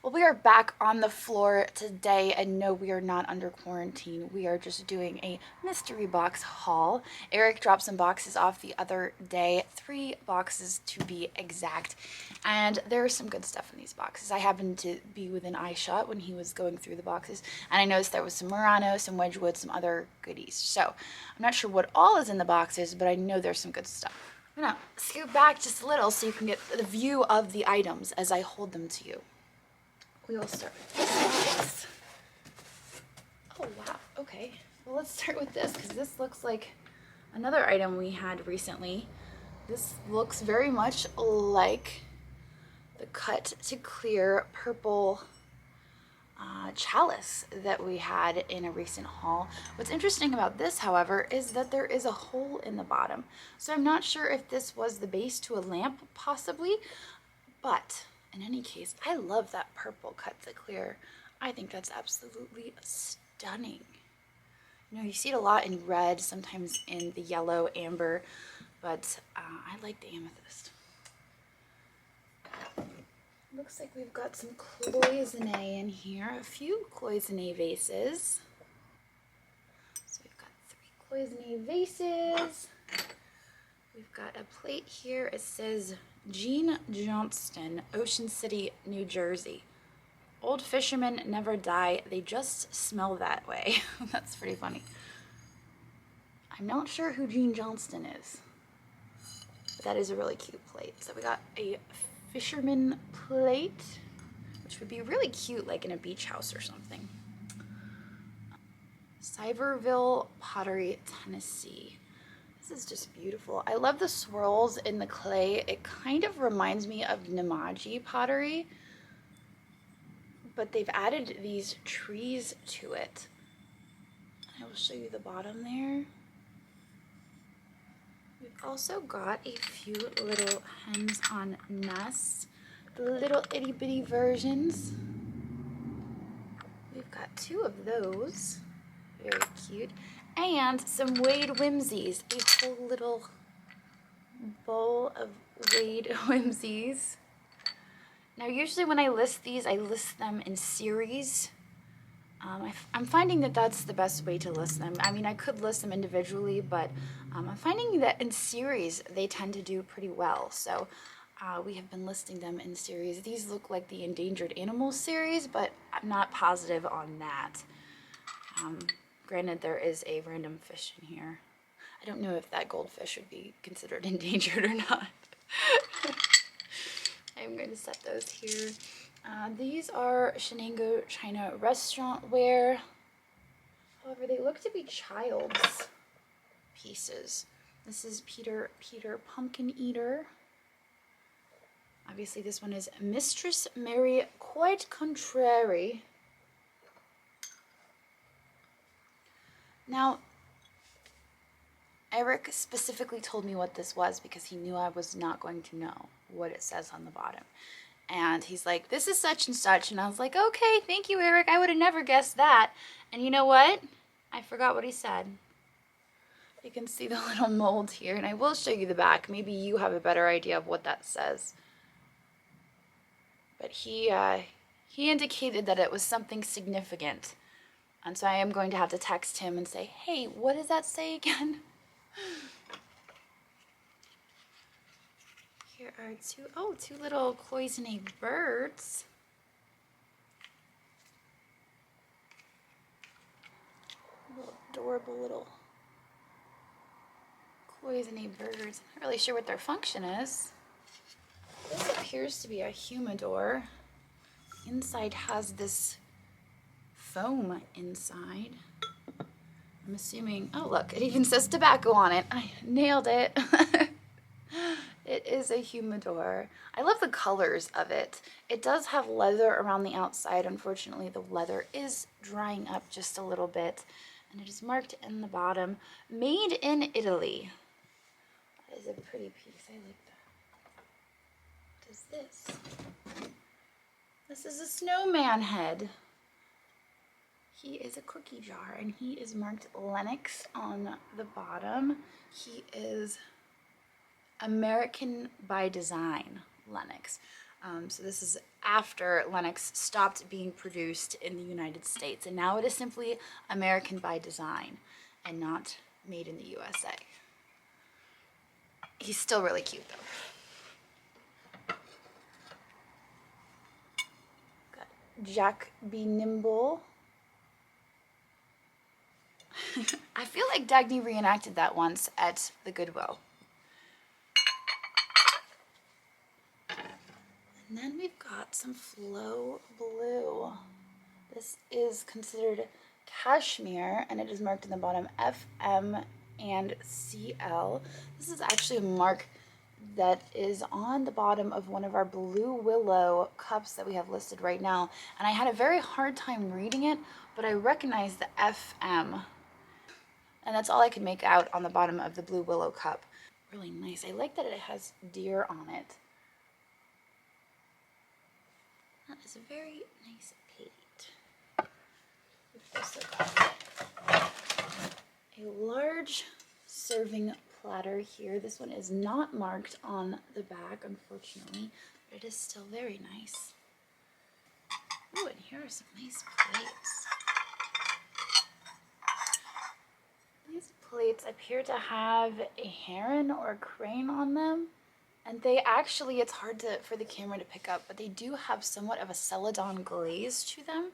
Well, we are back on the floor today, and no, we are not under quarantine. We are just doing a mystery box haul. Eric dropped some boxes off the other day, 3 boxes to be exact, and there's some good stuff in these boxes. I happened to be within eye shot when he was going through the boxes, and I noticed there was some Murano, some Wedgwood, some other goodies. So I'm not sure what all is in the boxes, but I know there's some good stuff. I'm gonna scoot back just a little so you can get the view of the items as I hold them to you. We will start with this box. Oh wow, okay. Well, let's start with this because this looks like another item we had recently. This looks very much like the cut to clear purple chalice that we had in a recent haul. What's interesting about this, however, is that there is a hole in the bottom. So I'm not sure if this was the base to a lamp, possibly, but in any case, I love that purple cut to clear. I think that's absolutely stunning. You know, you see it a lot in red, sometimes in the yellow, amber, but I like the amethyst. Looks like we've got some Cloisonne in here, a few Cloisonne vases. So we've got 3 Cloisonne vases. We've got a plate here. It says Jean Johnston, Ocean City, New Jersey. Old fishermen never die, they just smell that way. That's pretty funny. I'm not sure who Jean Johnston is, but that is a really cute plate. So we got a Fisherman Plate, which would be really cute like in a beach house or something. Cyberville Pottery, Tennessee. This is just beautiful. I love the swirls in the clay. It kind of reminds me of Nemaji pottery, but they've added these trees to it. I will show you the bottom there. We've also got a few little hens on nests, the little itty bitty versions. We've got 2 of those, very cute, and some Wade Whimsies, a whole little bowl of Wade Whimsies. Now, usually when I list these, I list them in series. I'm finding that that's the best way to list them. I mean, I could list them individually, but I'm finding that in series, they tend to do pretty well. So we have been listing them in series. These look like the Endangered Animals series, but I'm not positive on that. Granted, there is a random fish in here. I don't know if that goldfish would be considered endangered or not. I'm going to set those here. These are Shenango China restaurant ware. However, they look to be child's pieces. This is Peter Pumpkin Eater. Obviously, this one is Mistress Mary Quite Contrary. Now, Eric specifically told me what this was because he knew I was not going to know what it says on the bottom. And he's like, this is such and such. And I was like, okay, thank you, Eric. I would have never guessed that. And you know what? I forgot what he said. You can see the little mold here. And I will show you the back. Maybe you have a better idea of what that says. But he indicated that it was something significant. And so I am going to have to text him and say, hey, what does that say again? Here are 2 little Cloisonne birds. Little adorable little Cloisonne birds. Not really sure what their function is. This appears to be a humidor. Inside has this foam inside. I'm assuming, oh look, it even says tobacco on it. I nailed it. It is a humidor. I love the colors of it. It does have leather around the outside. Unfortunately, the leather is drying up just a little bit. And it is marked in the bottom, made in Italy. That is a pretty piece. I like that. What is this? This is a snowman head. He is a cookie jar, and he is marked Lenox on the bottom. He is American by design Lenox. So this is after Lenox stopped being produced in the United States, and now it is simply American by design and not made in the USA. He's still really cute though. Got Jack Be Nimble. I feel like Dagny reenacted that once at the Goodwill. And then we've got some Flow Blue. This is considered cashmere, and it is marked in the bottom FM and CL. This is actually a mark that is on the bottom of one of our Blue Willow cups that we have listed right now. And I had a very hard time reading it, but I recognized the FM. And that's all I could make out on the bottom of the Blue Willow cup. Really nice. I like that it has deer on it. That is a very nice plate. We've also got a large serving platter here. This one is not marked on the back, unfortunately, but it is still very nice. Ooh, and here are some nice plates. These plates appear to have a heron or a crane on them. And they actually, it's hard for the camera to pick up, but they do have somewhat of a celadon glaze to them.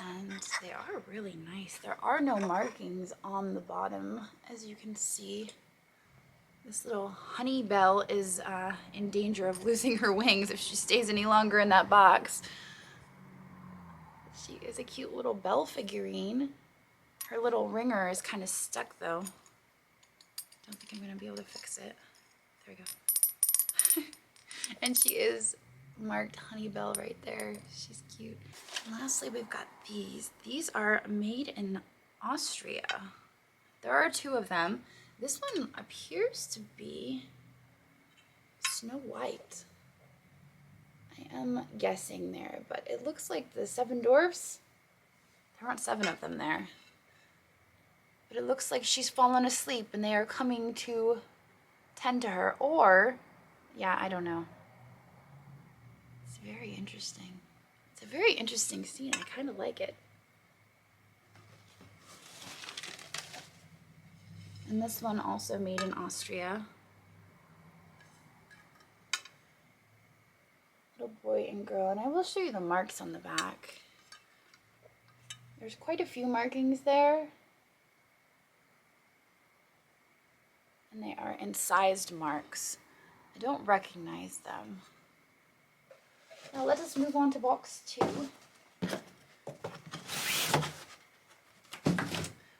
And they are really nice. There are no markings on the bottom, as you can see. This little honey bell is in danger of losing her wings if she stays any longer in that box. She is a cute little bell figurine. Her little ringer is kind of stuck though. Don't think I'm gonna be able to fix it. There we go. And she is marked Honeybell right there. She's cute. And lastly, we've got these. These are made in Austria. There are two of them. This one appears to be Snow White. I am guessing there, but it looks like the Seven Dwarfs. There aren't 7 of them there. But it looks like she's fallen asleep and they are coming to tend to her, or, yeah, I don't know. It's very interesting. It's a very interesting scene. I kind of like it. And this one also made in Austria. Little boy and girl, and I will show you the marks on the back. There's quite a few markings there. And they are incised marks. I don't recognize them. Now let us move on to box 2.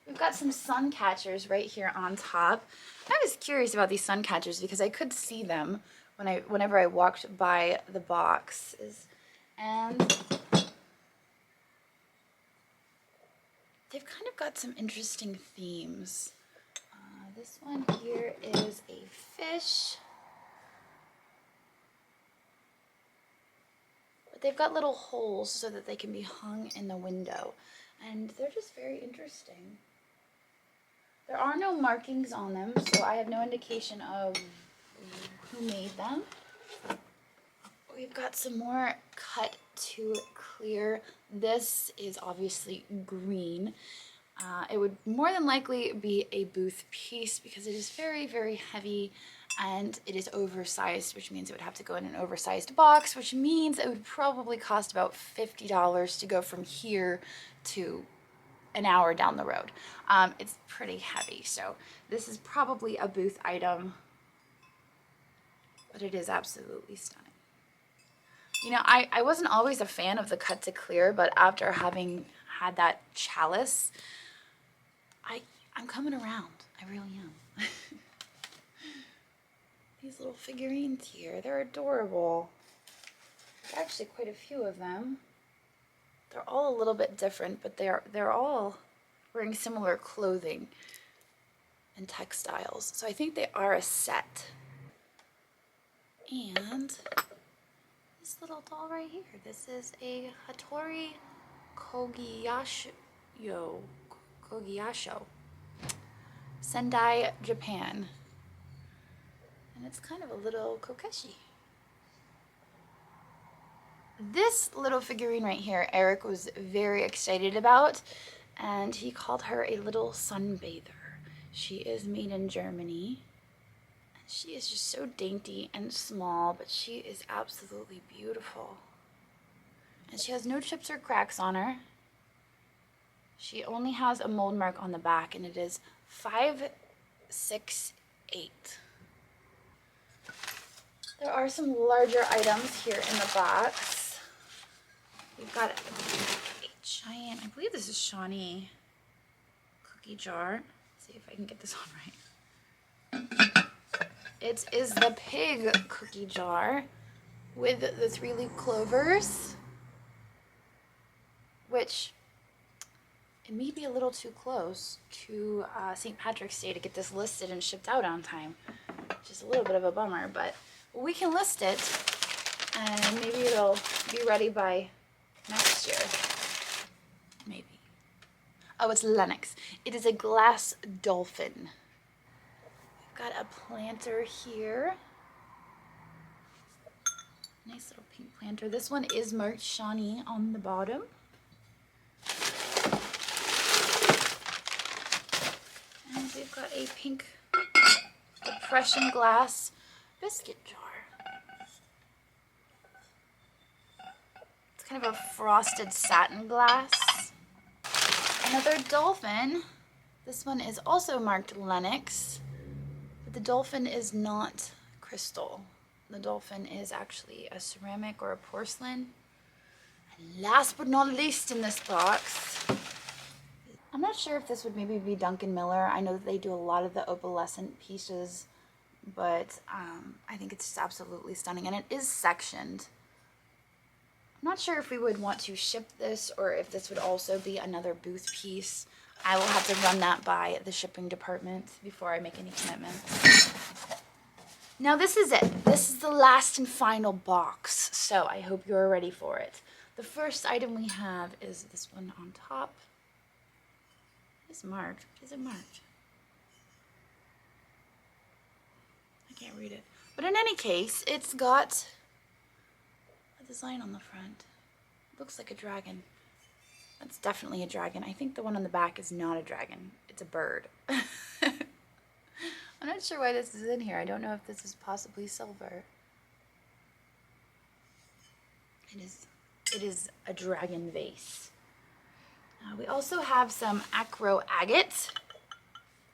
We've got some sun catchers right here on top. I was curious about these sun catchers because I could see them whenever I walked by the boxes. And they've kind of got some interesting themes. This one here is a fish. But they've got little holes so that they can be hung in the window. And they're just very interesting. There are no markings on them, so I have no indication of who made them. We've got some more cut to clear. This is obviously green. It would more than likely be a booth piece because it is very, very heavy and it is oversized, which means it would have to go in an oversized box, which means it would probably cost about $50 to go from here to an hour down the road. It's pretty heavy, so this is probably a booth item, but it is absolutely stunning. You know, I wasn't always a fan of the cut to clear, but after having had that Chalice, I'm coming around. I really am. These little figurines here, they're adorable. There's actually quite a few of them. They're all a little bit different, but they're all wearing similar clothing and textiles. So I think they are a set. And this little doll right here, this is a Hattori Kogiyasho. Sendai, Japan. And it's kind of a little kokeshi. This little figurine right here, Eric was very excited about, and he called her a little sunbather. She is made in Germany. She is just so dainty and small, but she is absolutely beautiful. And she has no chips or cracks on her. She only has a mold mark on the back, and it is 568. There are some larger items here in the box. We've got a giant, I believe this is Shawnee cookie jar. Let's see if I can get this on right. It is the pig cookie jar with the 3-leaf clovers, which it may be a little too close to St. Patrick's Day to get this listed and shipped out on time. Just a little bit of a bummer, but we can list it and maybe it'll be ready by next year. Maybe. Oh, it's Lenox. It is a glass dolphin. We've got a planter here. Nice little pink planter. This one is marked Shawnee on the bottom. And we've got a pink depression glass biscuit jar. It's kind of a frosted satin glass. Another dolphin. This one is also marked Lenox, but the dolphin is not crystal. The dolphin is actually a ceramic or a porcelain. And last but not least in this box, I'm not sure if this would maybe be Duncan Miller. I know that they do a lot of the opalescent pieces, but I think it's just absolutely stunning, and it is sectioned. I'm not sure if we would want to ship this or if this would also be another booth piece. I will have to run that by the shipping department before I make any commitments. Now this is it. This is the last and final box, so I hope you're ready for it. The first item we have is this one on top. It's marked. Is it marked? I can't read it. But in any case, it's got a design on the front. It looks like a dragon. That's definitely a dragon. I think the one on the back is not a dragon. It's a bird. I'm not sure why this is in here. I don't know if this is possibly silver. It is a dragon vase. We also have some Acro Agate.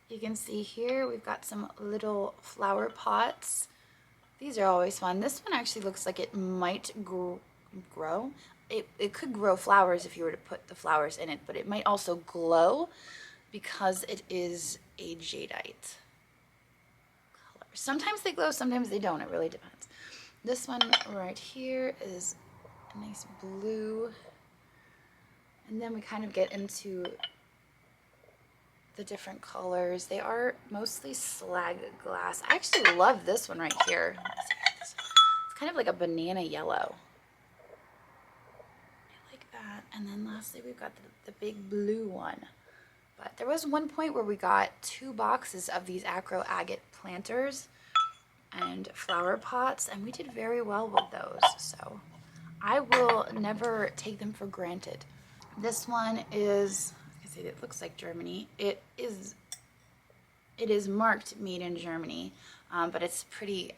You can see here we've got some little flower pots. These are always fun. This one actually looks like it might grow. It could grow flowers if you were to put the flowers in it, but it might also glow because it is a jadeite. Sometimes they glow, sometimes they don't. It really depends. This one right here is a nice blue. And then we kind of get into the different colors. They are mostly slag glass. I actually love this one right here. It's kind of like a banana yellow. I like that. And then lastly, we've got the big blue one. But there was one point where we got 2 boxes of these Acro Agate planters and flower pots, and we did very well with those. So I will never take them for granted. This one is, I say it looks like Germany. It is marked made in Germany, but it's pretty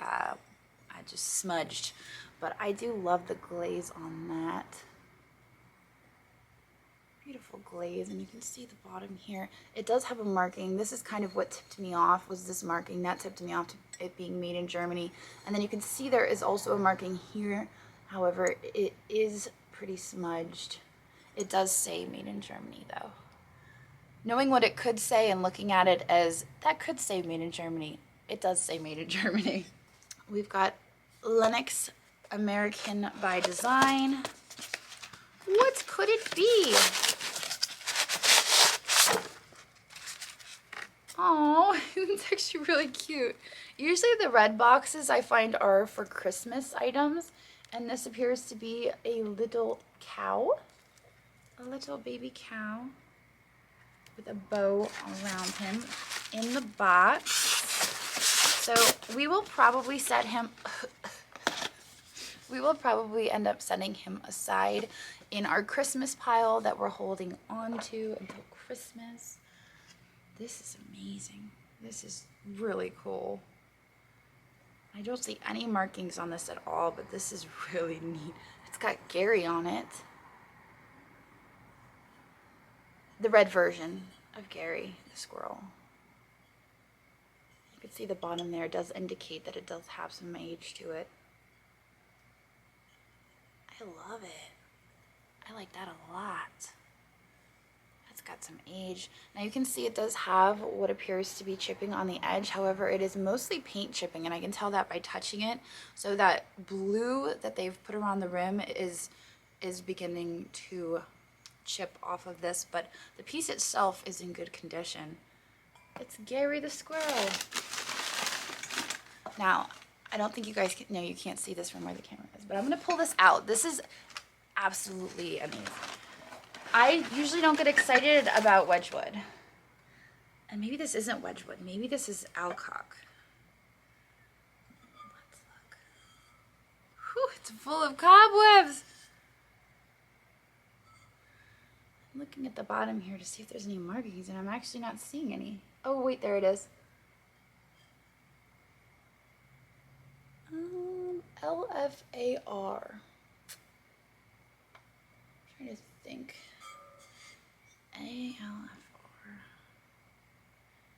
just smudged. But I do love the glaze on that. Beautiful glaze, and you can see the bottom here. It does have a marking. This is kind of what tipped me off, was this marking. That tipped me off to it being made in Germany. And then you can see there is also a marking here. However, it is pretty smudged. It does say made in Germany though. Knowing what it could say and looking at it as that could say made in Germany, it does say made in Germany. We've got Lenox American by Design. What could it be? Oh, it's actually really cute. Usually the red boxes I find are for Christmas items, and this appears to be a little cow. A little baby cow with a bow around him in the box. So we will probably set him We will probably end up setting him aside in our Christmas pile that we're holding on to until Christmas. This is amazing. This is really cool. I don't see any markings on this at all, but this is really neat. It's got Gary on it. The red version of Gary, the squirrel. You can see the bottom there does indicate that it does have some age to it. I love it. I like that a lot. It's got some age. Now you can see it does have what appears to be chipping on the edge. However, it is mostly paint chipping, and I can tell that by touching it. So that blue that they've put around the rim is beginning to chip off of this, but the piece itself is in good condition. It's Gary the squirrel. Now, I don't think you guys can, no, you can't see this from where the camera is, but I'm going to pull this out. This is absolutely amazing. I usually don't get excited about Wedgwood. And maybe this isn't Wedgwood. Maybe this is Alcock. Let's look. Whew, it's full of cobwebs. I'm looking at the bottom here to see if there's any markings, and I'm actually not seeing any. Oh, wait, there it is. LFAR. I'm trying to think. ALFR.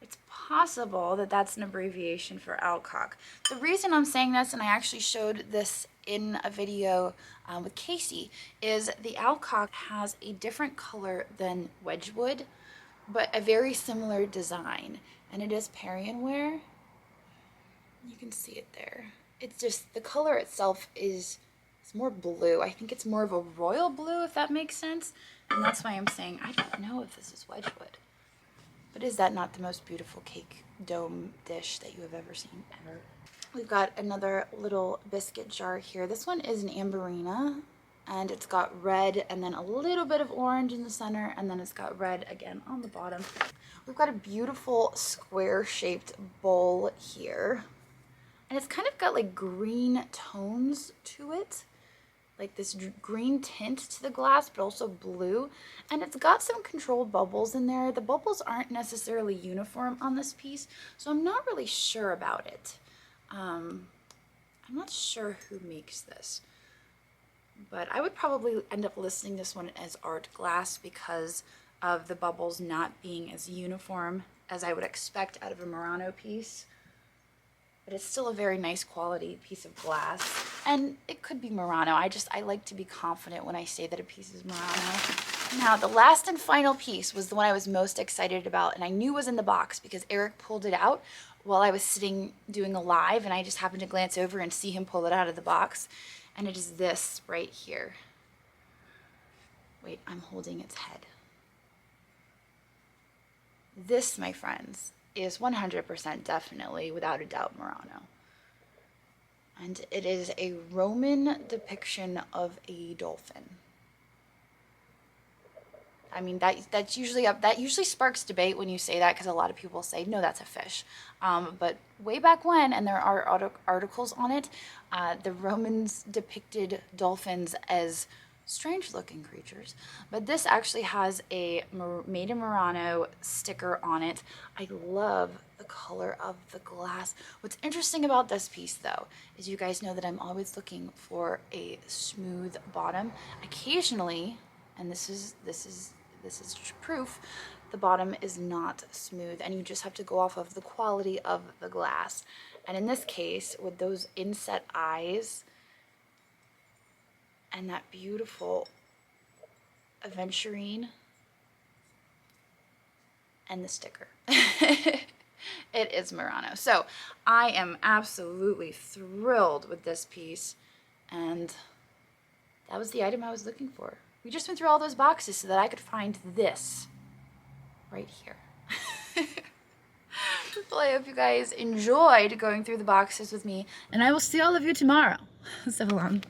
It's possible that that's an abbreviation for Alcock. The reason I'm saying this, and I actually showed this in a video with Casey, is the Alcock has a different color than Wedgwood, but a very similar design, and it is Perrier. You can see it there. It's just, the color itself is, it's more blue. I think it's more of a royal blue, if that makes sense. And that's why I'm saying, I don't know if this is Wedgwood. But is that not the most beautiful cake dome dish that you have ever seen, ever? We've got another little biscuit jar here. This one is an Amberina, and it's got red and then a little bit of orange in the center, and then it's got red again on the bottom. We've got a beautiful square-shaped bowl here. And it's kind of got like green tones to it, like this green tint to the glass, but also blue. And it's got some controlled bubbles in there. The bubbles aren't necessarily uniform on this piece, so I'm not really sure about it. I'm not sure who makes this, but I would probably end up listing this one as art glass because of the bubbles not being as uniform as I would expect out of a Murano piece. But it's still a very nice quality piece of glass. And it could be Murano. I like to be confident when I say that a piece is Murano. Now, the last and final piece was the one I was most excited about, and I knew was in the box because Eric pulled it out while I was sitting doing a live, and I just happened to glance over and see him pull it out of the box. And it is this right here. Wait, I'm holding its head. This, my friends, is 100% definitely, without a doubt, Murano. And it is a Roman depiction of a dolphin. I mean, that usually sparks debate when you say that, because a lot of people say, no, that's a fish. But way back when, and there are articles on it, the Romans depicted dolphins as strange looking creatures, but this actually has a made in Murano sticker on it. I love the color of the glass. What's interesting about this piece though is you guys know that I'm always looking for a smooth bottom. Occasionally, and this is proof, the bottom is not smooth, and you just have to go off of the quality of the glass. And in this case, with those inset eyes and that beautiful aventurine and the sticker. It is Murano. So I am absolutely thrilled with this piece, and that was the item I was looking for. We just went through all those boxes so that I could find this right here. Well, I hope you guys enjoyed going through the boxes with me, and I will see all of you tomorrow. So long.